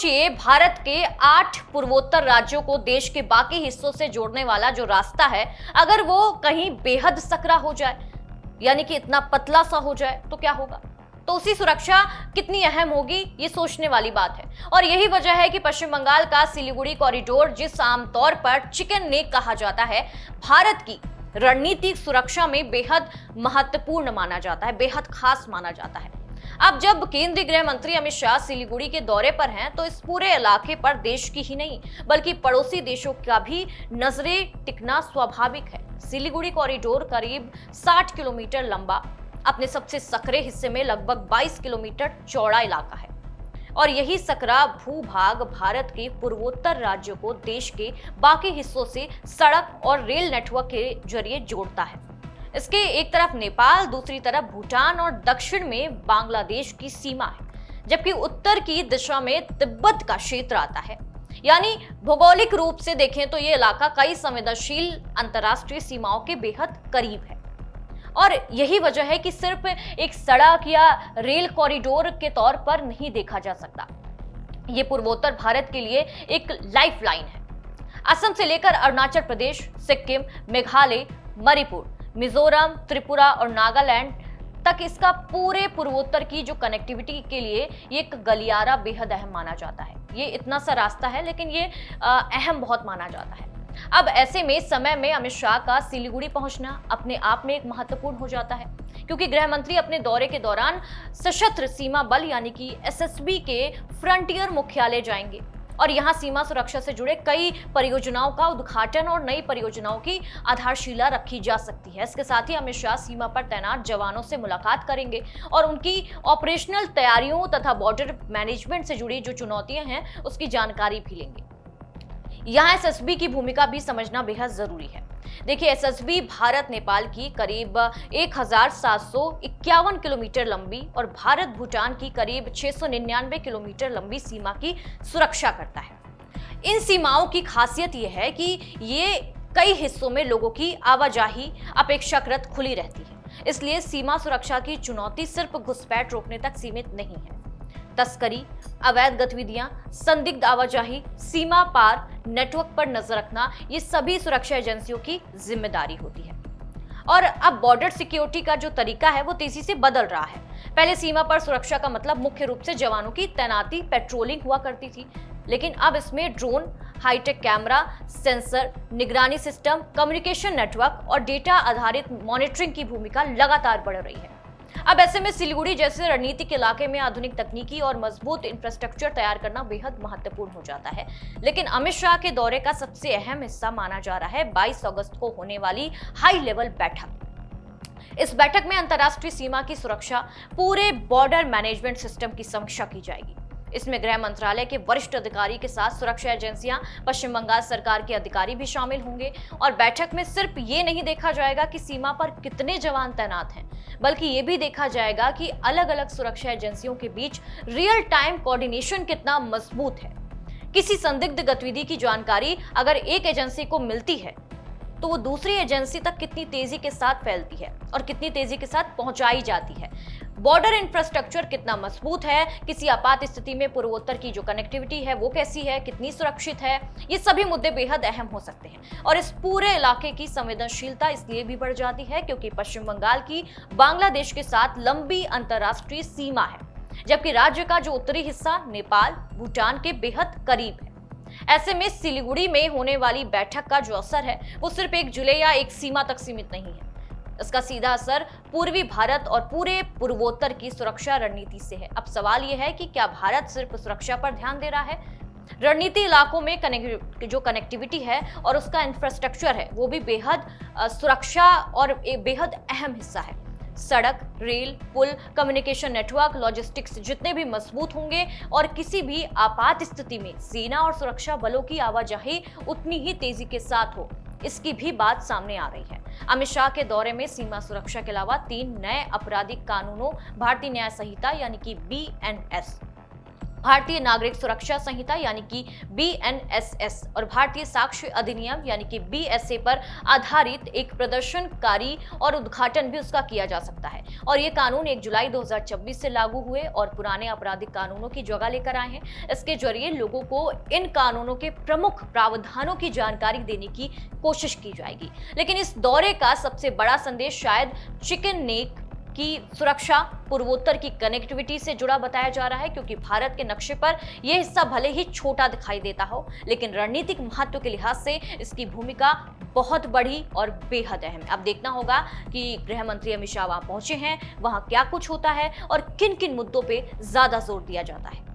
सोचिए, भारत के 8 पूर्वोत्तर राज्यों को देश के बाकी हिस्सों से जोड़ने वाला जो रास्ता है, अगर वो कहीं बेहद सकरा हो जाए, यानी कि इतना पतला सा हो जाए, तो क्या होगा? तो उसकी सुरक्षा कितनी अहम होगी, ये सोचने वाली बात है। और यही वजह है कि पश्चिम बंगाल का सिलीगुड़ी कॉरिडोर, जिस आमतौर पर चिकन नेक कहा जाता है, भारत की रणनीतिक सुरक्षा में बेहद महत्वपूर्ण माना जाता है, बेहद खास माना जाता है। अब जब केंद्रीय गृह मंत्री अमित शाह सिलीगुड़ी के दौरे पर हैं, तो इस पूरे इलाके पर देश की ही नहीं बल्कि पड़ोसी देशों का भी नजरें टिकना स्वाभाविक है। सिलीगुड़ी कॉरिडोर करीब 60 किलोमीटर लंबा, अपने सबसे सकरे हिस्से में लगभग 22 किलोमीटर चौड़ा इलाका है और यही सकरा भूभाग भारत के पूर्वोत्तर राज्यों को देश के बाकी हिस्सों से सड़क और रेल नेटवर्क के जरिए जोड़ता है। इसके एक तरफ नेपाल, दूसरी तरफ भूटान और दक्षिण में बांग्लादेश की सीमा है, जबकि उत्तर की दिशा में तिब्बत का क्षेत्र आता है। यानी भौगोलिक रूप से देखें तो ये इलाका कई संवेदनशील अंतर्राष्ट्रीय सीमाओं के बेहद करीब है और यही वजह है कि सिर्फ एक सड़क या रेल कॉरिडोर के तौर पर नहीं देखा जा सकता। ये पूर्वोत्तर भारत के लिए एक लाइफलाइन है। असम से लेकर अरुणाचल प्रदेश, सिक्किम, मेघालय, मणिपुर, मिजोरम, त्रिपुरा और नागालैंड तक इसका पूरे पूर्वोत्तर की जो कनेक्टिविटी के लिए ये एक गलियारा बेहद अहम माना जाता है। ये इतना सा रास्ता है, लेकिन ये अहम बहुत माना जाता है। अब ऐसे में समय में अमित शाह का सिलीगुड़ी पहुंचना अपने आप में एक महत्वपूर्ण हो जाता है, क्योंकि गृह मंत्री अपने दौरे के दौरान सशस्त्र सीमा बल यानी कि एसएसबी के फ्रंटियर मुख्यालय जाएंगे और यहां सीमा सुरक्षा से जुड़े कई परियोजनाओं का उद्घाटन और नई परियोजनाओं की आधारशिला रखी जा सकती है। इसके साथ ही अमित शाह सीमा पर तैनात जवानों से मुलाकात करेंगे और उनकी ऑपरेशनल तैयारियों तथा बॉर्डर मैनेजमेंट से जुड़ी जो चुनौतियां हैं उसकी जानकारी भी लेंगे। यहाँ एसएसबी की भूमिका भी समझना बेहद जरूरी है। देखिए, एसएसबी भारत नेपाल की करीब 1751 किलोमीटर लंबी और भारत भूटान की करीब 699 किलोमीटर लंबी सीमा की सुरक्षा करता है। इन सीमाओं की खासियत यह है कि ये कई हिस्सों में लोगों की आवाजाही अपेक्षाकृत खुली रहती है, इसलिए सीमा सुरक्षा की चुनौती सिर्फ घुसपैठ रोकने तक सीमित नहीं है। तस्करी, अवैध गतिविधियां, संदिग्ध आवाजाही, सीमा पार नेटवर्क पर नजर रखना, ये सभी सुरक्षा एजेंसियों की जिम्मेदारी होती है। और अब बॉर्डर सिक्योरिटी का जो तरीका है वो तेजी से बदल रहा है। पहले सीमा पर सुरक्षा का मतलब मुख्य रूप से जवानों की तैनाती, पेट्रोलिंग हुआ करती थी, लेकिन अब इसमें ड्रोन, हाईटेक कैमरा, सेंसर, निगरानी सिस्टम, कम्युनिकेशन नेटवर्क और डेटा आधारित मॉनिटरिंग की भूमिका लगातार बढ़ रही है। अब ऐसे में सिलीगुड़ी जैसे रणनीतिक इलाके में आधुनिक तकनीकी और मजबूत इंफ्रास्ट्रक्चर तैयार करना बेहद महत्वपूर्ण हो जाता है। लेकिन अमित शाह के दौरे का सबसे अहम हिस्सा माना जा रहा है 22 अगस्त को होने वाली हाई लेवल बैठक। इस बैठक में अंतर्राष्ट्रीय सीमा की सुरक्षा, पूरे बॉर्डर मैनेजमेंट सिस्टम की समीक्षा की जाएगी। इसमें गृह मंत्रालय के वरिष्ठ अधिकारी के साथ सुरक्षा एजेंसियां, पश्चिम बंगाल सरकार के अधिकारी भी शामिल होंगे और बैठक में सिर्फ ये नहीं देखा जाएगा कि सीमा पर कितने जवान तैनात हैं, बल्कि ये भी देखा जाएगा कि अलग अलग सुरक्षा एजेंसियों के बीच रियल टाइम कोऑर्डिनेशन कितना मजबूत है। किसी संदिग्ध गतिविधि की जानकारी अगर एक एजेंसी को मिलती है तो वो दूसरी एजेंसी तक कितनी तेजी के साथ फैलती है और कितनी तेजी के साथ पहुंचाई जाती है। बॉर्डर इंफ्रास्ट्रक्चर कितना मजबूत है, किसी आपात स्थिति में पूर्वोत्तर की जो कनेक्टिविटी है वो कैसी है, कितनी सुरक्षित है, ये सभी मुद्दे बेहद अहम हो सकते हैं। और इस पूरे इलाके की संवेदनशीलता इसलिए भी बढ़ जाती है क्योंकि पश्चिम बंगाल की बांग्लादेश के साथ लंबी अंतर्राष्ट्रीय सीमा है, जबकि राज्य का जो उत्तरी हिस्सा नेपाल, भूटान के बेहद करीब है। ऐसे में सिलीगुड़ी में होने वाली बैठक का जो असर है वो सिर्फ एक जिले या एक सीमा तक सीमित नहीं है। इसका सीधा असर पूर्वी भारत और पूरे पूर्वोत्तर की सुरक्षा रणनीति से है। अब सवाल यह है कि क्या भारत सिर्फ सुरक्षा पर ध्यान दे रहा है? रणनीति इलाकों में जो कनेक्टिविटी है और उसका इंफ्रास्ट्रक्चर है वो भी बेहद सुरक्षा और एक बेहद अहम हिस्सा है। सड़क, रेल, पुल, कम्युनिकेशन नेटवर्क, लॉजिस्टिक्स जितने भी मजबूत होंगे और किसी भी आपात स्थिति में सेना और सुरक्षा बलों की आवाजाही उतनी ही तेजी के साथ हो, इसकी भी बात सामने आ रही है। अमित शाह के दौरे में सीमा सुरक्षा के अलावा 3 नए आपराधिक कानूनों, भारतीय न्याय संहिता यानी कि BNS, भारतीय नागरिक सुरक्षा संहिता यानी कि BNSS और भारतीय साक्ष्य अधिनियम यानी कि BSA पर आधारित एक प्रदर्शनकारी और उद्घाटन भी उसका किया जा सकता है। और ये कानून 1 जुलाई 2026 से लागू हुए और पुराने आपराधिक कानूनों की जगह लेकर आए हैं। इसके जरिए लोगों को इन कानूनों के प्रमुख प्रावधानों की जानकारी देने की कोशिश की जाएगी। लेकिन इस दौरे का सबसे बड़ा संदेश शायद चिकन नेक की सुरक्षा, पूर्वोत्तर की कनेक्टिविटी से जुड़ा बताया जा रहा है, क्योंकि भारत के नक्शे पर यह हिस्सा भले ही छोटा दिखाई देता हो, लेकिन रणनीतिक महत्व के लिहाज से इसकी भूमिका बहुत बड़ी और बेहद अहम है। अब देखना होगा कि गृह मंत्री अमित शाह वहां पहुंचे हैं, वहां क्या कुछ होता है और किन किन मुद्दों पे ज्यादा जोर दिया जाता है।